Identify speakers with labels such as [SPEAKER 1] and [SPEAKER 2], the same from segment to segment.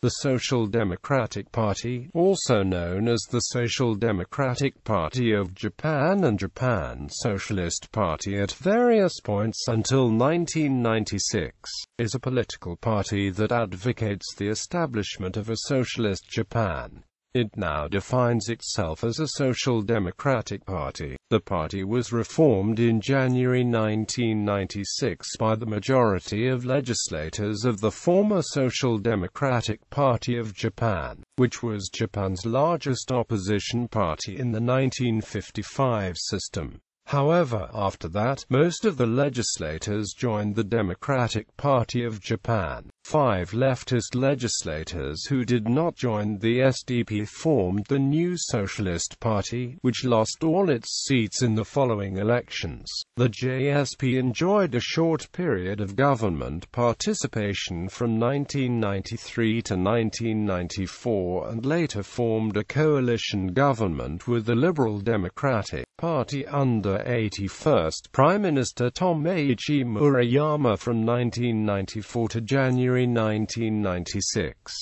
[SPEAKER 1] The Social Democratic Party, also known as the Social Democratic Party of Japan and Japan Socialist Party at various points until 1996, is a political party that advocates the establishment of a socialist Japan. It now defines itself as a social democratic party. The party was reformed in January 1996 by the majority of legislators of the former Social Democratic Party of Japan, which was Japan's largest opposition party in the 1955 system. However, after that, most of the legislators joined the Democratic Party of Japan. 5 leftist legislators who did not join the SDP formed the new Socialist Party, which lost all its seats in the following elections. The JSP enjoyed a short period of government participation from 1993 to 1994 and later formed a coalition government with the Liberal Democratic Party under 81st Prime Minister Tomoichi Murayama from 1994 to January 1996.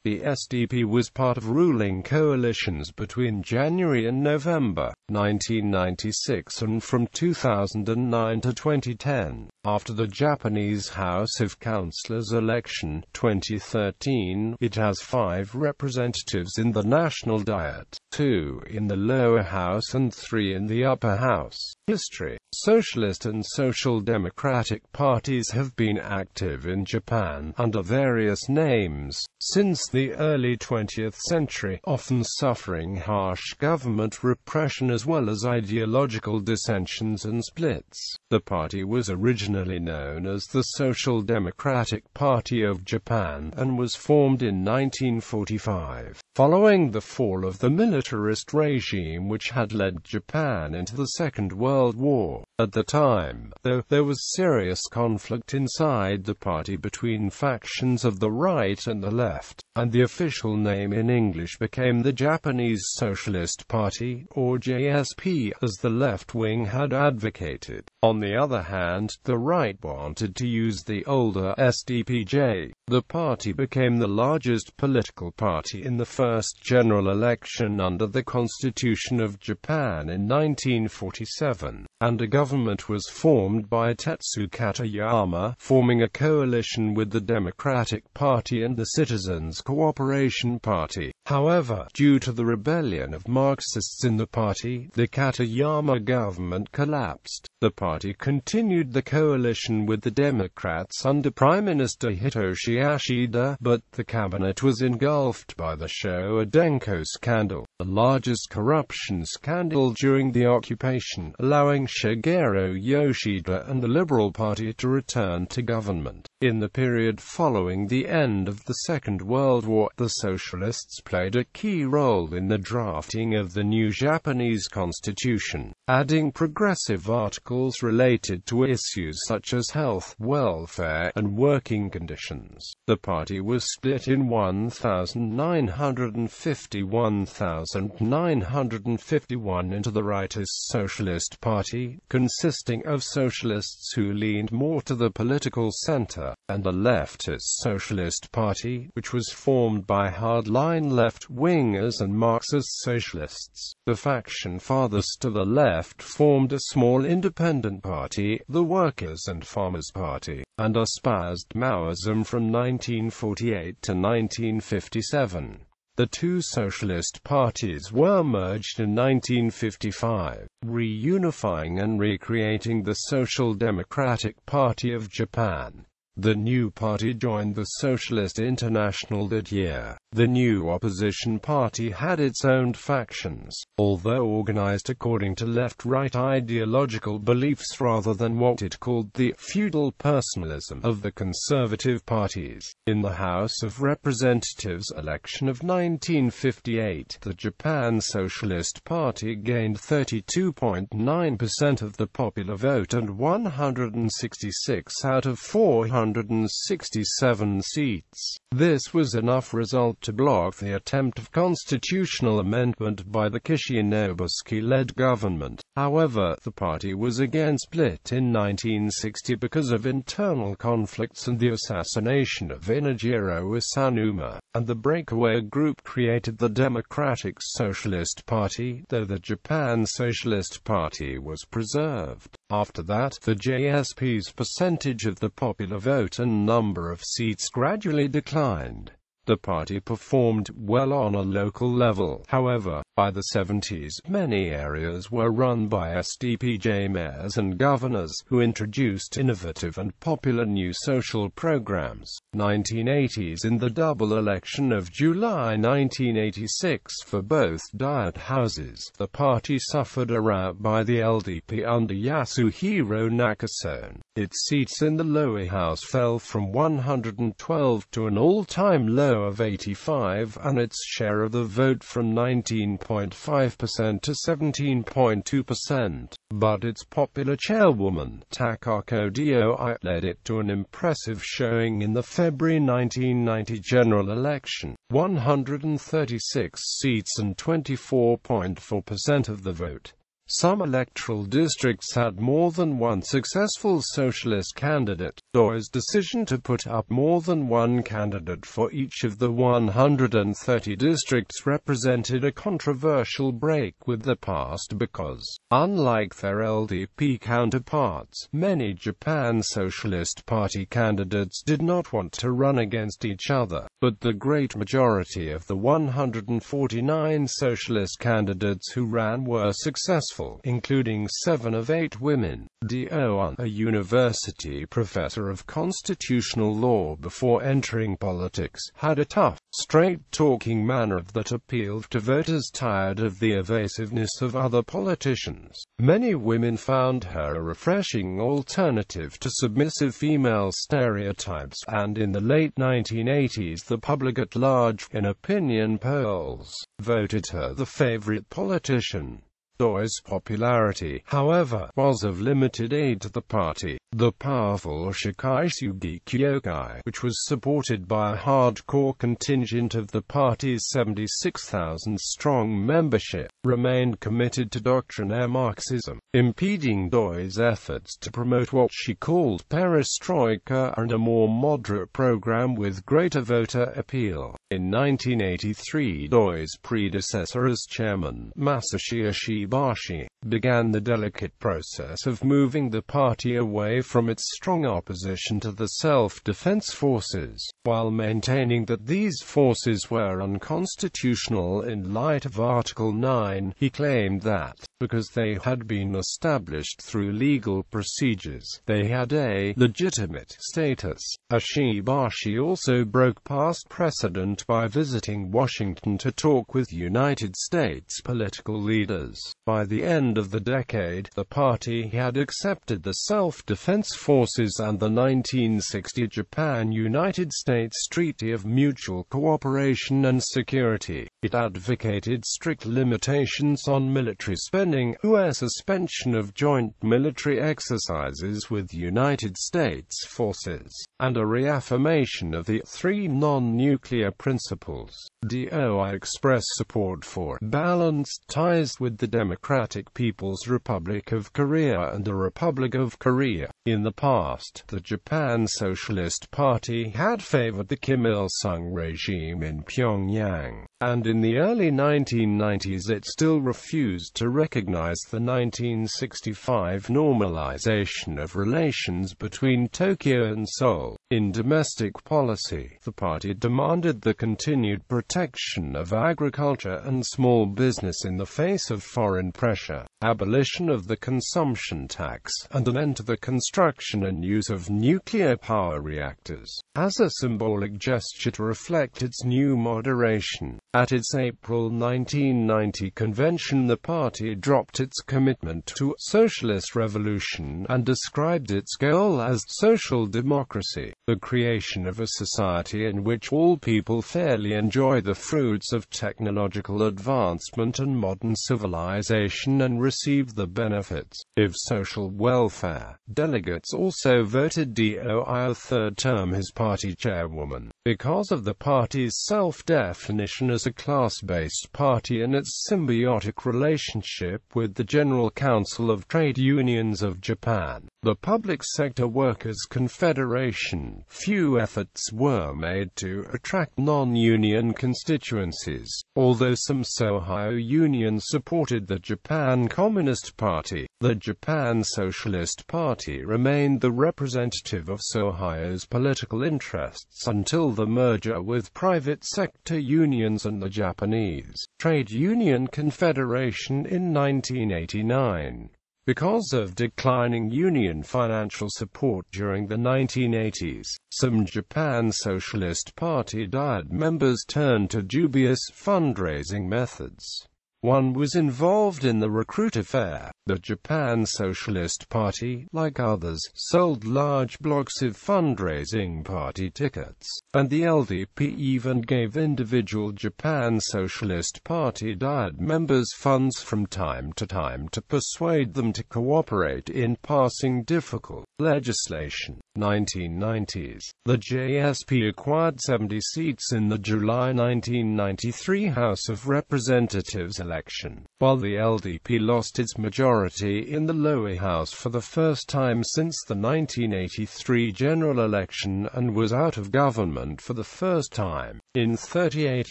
[SPEAKER 1] The SDP was part of ruling coalitions between January and November 1996 and from 2009 to 2010. After the Japanese House of Councillors election 2013, it has 5 representatives in the National Diet, 2 in the lower house and 3 in the upper house. History. Socialist and Social Democratic parties have been active in Japan under various names since the early 20th century, often suffering harsh government repression as well as ideological dissensions and splits. The party was originally known as the Social Democratic Party of Japan and was formed in 1945, following the fall of the militarist regime which had led Japan into the Second World War. At the time, though, there was serious conflict inside the party between factions of the right and the left, and the official name in English became the Japanese Socialist Party, or JSP, as the left wing had advocated. On the other hand, the right wanted to use the older SDPJ. The party became the largest political party in the first general election under the Constitution of Japan in 1947, and a government was formed by Tetsu Katayama, forming a coalition with the Democratic Party and the Citizens Cooperation Party. However, due to the rebellion of Marxists in the party, the Katayama government collapsed. The party continued the coalition with the Democrats under Prime Minister Hitoshi Ashida, but the cabinet was engulfed by the Showa Denko scandal, the largest corruption scandal during the occupation, allowing Shigeru Yoshida and the Liberal Party to return to government. In the period following the end of the Second World War, the Socialists played a key role in the drafting of the new Japanese constitution, adding progressive articles related to issues such as health, welfare, and working conditions. The party was split in 1951 into the rightist Socialist Party, consisting of socialists who leaned more to the political center, and the leftist Socialist Party, which was formed by hardline left-wingers and Marxist socialists. The faction farthest to the left formed a small independent party, the Workers' and Farmers' Party, and espoused Maoism from 1948 to 1957. The two socialist parties were merged in 1955, reunifying and recreating the Social Democratic Party of Japan. The new party joined the Socialist International that year. The new opposition party had its own factions, although organized according to left-right ideological beliefs rather than what it called the feudal personalism of the conservative parties. In the House of Representatives election of 1958, the Japan Socialist Party gained 32.9% of the popular vote and 166 out of 400 167 seats. This was enough result to block the attempt of constitutional amendment by the Kishinombuski-led government. However, the party was again split in 1960 because of internal conflicts and the assassination of Inajiro Isanuma, and the breakaway group created the Democratic Socialist Party, though the Japan Socialist Party was preserved. After that, the JSP's percentage of the popular vote and number of seats gradually declined. The party performed well on a local level. However, by the 70s, many areas were run by SDPJ mayors and governors, who introduced innovative and popular new social programs. 1980s. In the double election of July 1986 for both diet houses, the party suffered a rout by the LDP under Yasuhiro Nakasone. Its seats in the lower house fell from 112 to an all-time low of 85, and its share of the vote from 19.5% to 17.2%. But its popular chairwoman, Takako Do-It, led it to an impressive showing in the February 1990 general election. 136 seats and 24.4% of the vote. Some electoral districts had more than one successful socialist candidate. Do's decision to put up more than one candidate for each of the 130 districts represented a controversial break with the past because, unlike their LDP counterparts, many Japan Socialist Party candidates did not want to run against each other. But the great majority of the 149 socialist candidates who ran were successful, including 7 of 8 women. Do, a university professor of constitutional law before entering politics, had a tough, straight-talking manner that appealed to voters tired of the evasiveness of other politicians. Many women found her a refreshing alternative to submissive female stereotypes, and in the late 1980s the public at large, in opinion polls, voted her the favorite politician. Do's popularity, however, was of limited aid to the party. The powerful Shikaisugi Kyokai, which was supported by a hardcore contingent of the party's 76,000-strong membership, remained committed to doctrinaire Marxism, impeding Do's efforts to promote what she called perestroika and a more moderate program with greater voter appeal. In 1983, Do's predecessor as chairman, Masashi Ishibashi, began the delicate process of moving the party away from its strong opposition to the self-defense forces, while maintaining that these forces were unconstitutional in light of Article 9. He claimed that, because they had been established through legal procedures, they had a legitimate status. Ishibashi also broke past precedent by visiting Washington to talk with United States political leaders. By the end of the decade, the party had accepted the self-defense forces and the 1960 Japan-United States Treaty of Mutual Cooperation and Security. It advocated strict limitations on military spending, a suspension of joint military exercises with United States forces, and a reaffirmation of the 3 non-nuclear principles. Do expressed support for balanced ties with the Democratic People's Republic of Korea and the Republic of Korea. In the past, the Japan Socialist Party had favored the Kim Il-sung regime in Pyongyang, and in the early 1990s it still refused to recognize the 1965 normalization of relations between Tokyo and Seoul. In domestic policy, the party demanded the continued protection of agriculture and small business in the face of foreign pressure, abolition of the consumption tax, and an end to the construction and use of nuclear power reactors. As a symbolic gesture to reflect its new moderation, at its April 1990 convention the party dropped its commitment to socialist revolution and described its goal as social democracy. the creation of a society in which all people fairly enjoy the fruits of technological advancement and modern civilization and receive the benefits of social welfare. Delegates also voted DOI a third term as party chairwoman, because of the party's self-definition as a class-based party and its symbiotic relationship with the General Council of Trade Unions of Japan, the Public Sector Workers' Confederation. Few efforts were made to attract non-union constituencies, although some Sohio unions supported the Japan Communist Party. The Japan Socialist Party remained the representative of Sohio's political interests until the merger with private sector unions and the Japanese Trade Union Confederation in 1989. Because of declining union financial support during the 1980s, some Japan Socialist Party.It members turned to dubious fundraising methods. One was involved in the recruit affair. The Japan Socialist Party, like others, sold large blocks of fundraising party tickets, and the LDP even gave individual Japan Socialist Party.It members funds from time to persuade them to cooperate in passing difficult legislation. 1990s. The JSP acquired 70 seats in the July 1993 House of Representatives election, while the LDP lost its majority in the lower house for the first time since the 1983 general election and was out of government for the first time in 38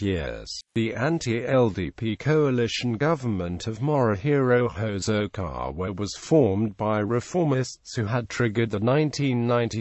[SPEAKER 1] years. The anti-LDP coalition government of Morihiro Hosokawa was formed by reformists who had triggered the 1993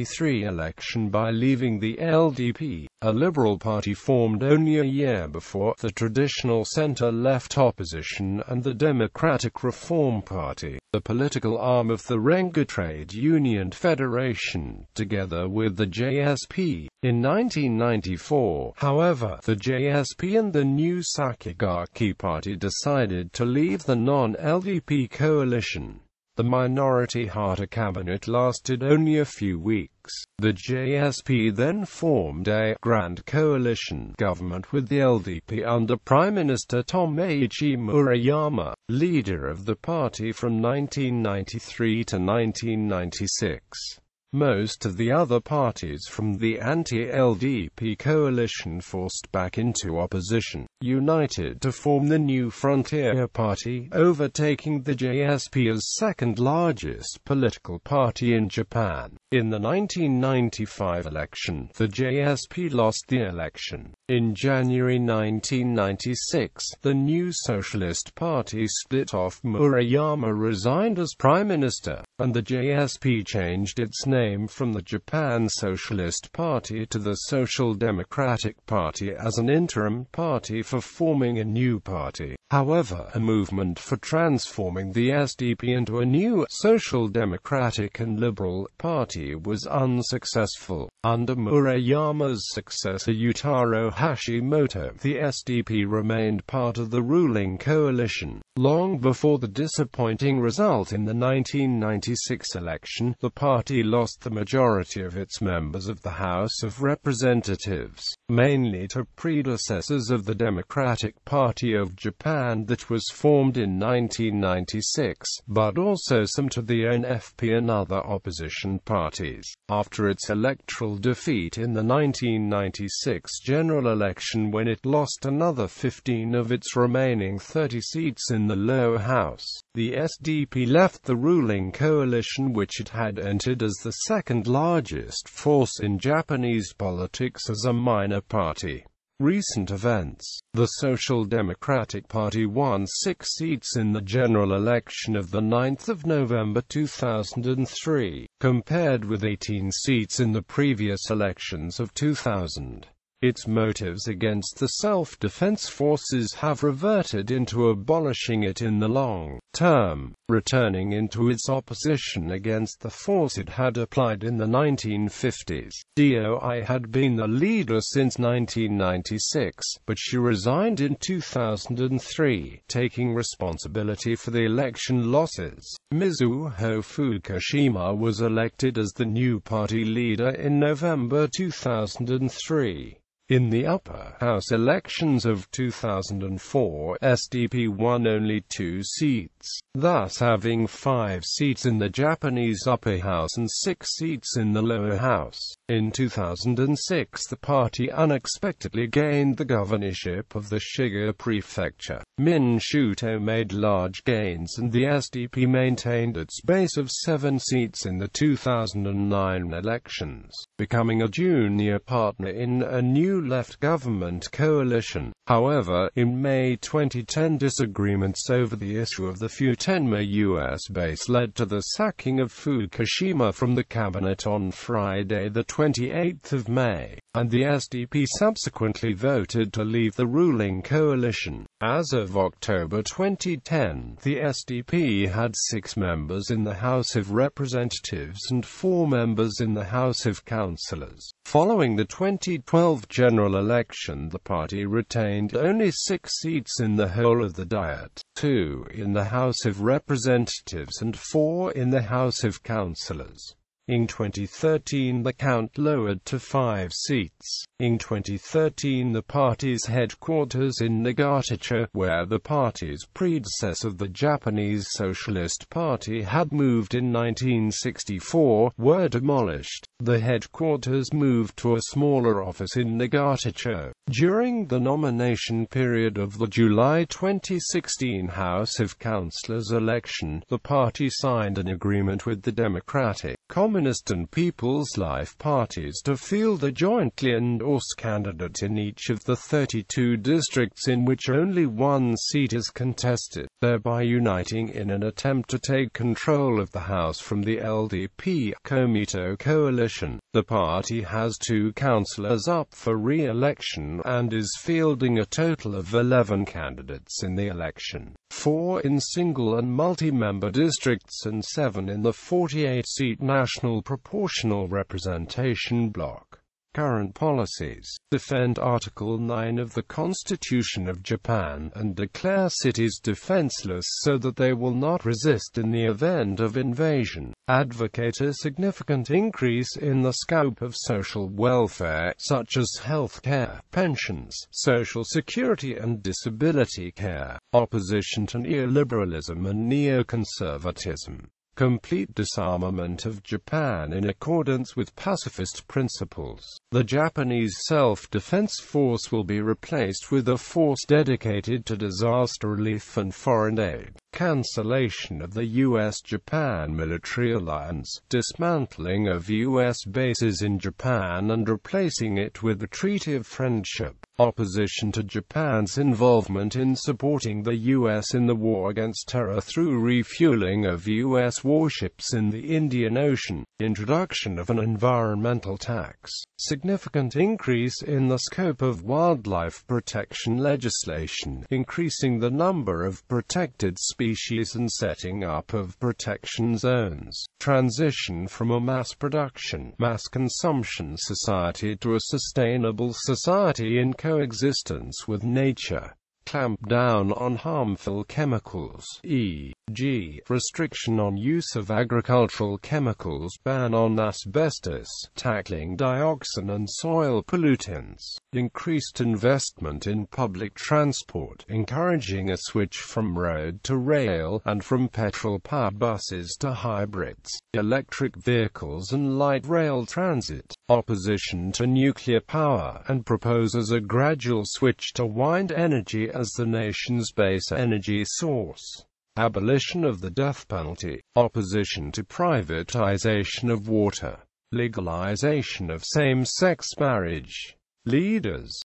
[SPEAKER 1] election by leaving the LDP, a liberal party formed only a year before, the traditional center-left opposition, and the Democratic Reform Party, the political arm of the Renga Trade Union Federation, together with the JSP. In 1994, however, the JSP and the new Sakigaki Party decided to leave the non-LDP coalition. The minority Hata cabinet lasted only a few weeks. The JSP then formed a grand coalition government with the LDP under Prime Minister Tomeichi Murayama, leader of the party from 1993 to 1996. Most of the other parties from the anti-LDP coalition forced back into opposition, united to form the New Frontier Party, overtaking the JSP as second largest political party in Japan. In the 1995 election, the JSP lost the election. In January 1996, the new Socialist Party split off. Murayama resigned as Prime Minister, and the JSP changed its name from the Japan Socialist Party to the Social Democratic Party as an interim party for forming a new party. However, a movement for transforming the SDP into a new Social Democratic and Liberal Party was unsuccessful. Under Murayama's successor Yutaro Hashimoto, the SDP remained part of the ruling coalition. Long before the disappointing result in the 1996 election, the party lost the majority of its members of the House of Representatives, mainly to predecessors of the Democratic Party of Japan that was formed in 1996, but also some to the NFP and other opposition parties. After its electoral defeat in the 1996 general election, when it lost another 15 of its remaining 30 seats in the lower house, the SDP left the ruling coalition, which it had entered as the second largest force in Japanese politics, as a minor party. Recent events. The Social Democratic Party won 6 seats in the general election of the 9th of November 2003, compared with 18 seats in the previous elections of 2000. Its motives against the self-defense forces have reverted into abolishing it in the long term, returning into its opposition against the force it had applied in the 1950s. DOI had been the leader since 1996, but she resigned in 2003, taking responsibility for the election losses. Mizuho Fukushima was elected as the new party leader in November 2003. In the upper house elections of 2004, SDP won only 2 seats, thus having 5 seats in the Japanese upper house and 6 seats in the lower house. In 2006, the party unexpectedly gained the governorship of the Shiga prefecture. Min Shuto made large gains and the SDP maintained its base of 7 seats in the 2009 elections, becoming a junior partner in a new left government coalition. However, in May 2010, disagreements over the issue of the Futenma U.S. base led to the sacking of Fukushima from the cabinet on Friday, the 28th of May, and the SDP subsequently voted to leave the ruling coalition. As of October 2010, the SDP had 6 members in the House of Representatives and 4 members in the House of Councillors. Following the 2012 general election, the party retained only 6 seats in the whole of the Diet, 2 in the House of Representatives and 4 in the House of Councillors. In 2013, the count lowered to 5 seats. In 2013, the party's headquarters in Nagaticho, where the party's predecessor, the Japanese Socialist Party, had moved in 1964, were demolished. The headquarters moved to a smaller office in Nagaticho. During the nomination period of the July 2016 House of Councillors election, the party signed an agreement with the Democratic, Communist and People's Life parties to field a jointly endorsed candidate in each of the 32 districts in which only 1 seat is contested, thereby uniting in an attempt to take control of the House from the LDP-Komito coalition. The party has 2 councillors up for re-election and is fielding a total of 11 candidates in the election, 4 in single and multi-member districts and 7 in the 48-seat national proportional representation bloc. Current policies: defend Article 9 of the Constitution of Japan, and declare cities defenseless so that they will not resist in the event of invasion. Advocate a significant increase in the scope of social welfare, such as health care, pensions, social security and disability care. Opposition to neoliberalism and neoconservatism. Complete disarmament of Japan in accordance with pacifist principles. The Japanese Self-Defense Force will be replaced with a force dedicated to disaster relief and foreign aid. Cancellation of the U.S.-Japan military alliance, dismantling of U.S. bases in Japan and replacing it with a treaty of friendship. Opposition to Japan's involvement in supporting the U.S. in the war against terror through refueling of U.S. warships in the Indian Ocean. Introduction of an environmental tax. Significant increase in the scope of wildlife protection legislation, increasing the number of protected species and setting up of protection zones. Transition from a mass production, mass consumption society to a sustainable society in coexistence with nature. Clamp down on harmful chemicals, e.g., restriction on use of agricultural chemicals, ban on asbestos, tackling dioxin and soil pollutants. Increased investment in public transport, encouraging a switch from road to rail, and from petrol-powered buses to hybrids, electric vehicles and light rail transit. Opposition to nuclear power, and proposes a gradual switch to wind energy as the nation's base energy source. Abolition of the death penalty. Opposition to privatization of water. Legalization of same-sex marriage. Leaders: